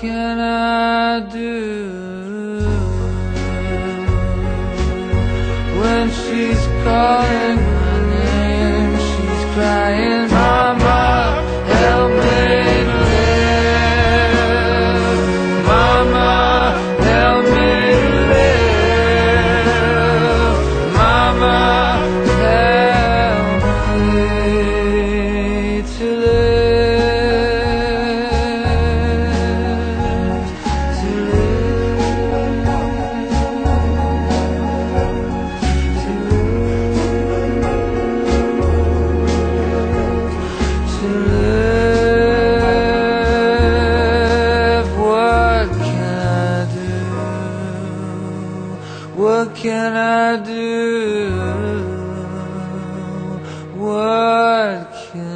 can I do when she's calling my name? She's crying, Mama, help me live. Mama, help me live. Mama, help me to live, to live. What can I do? What can I do? What can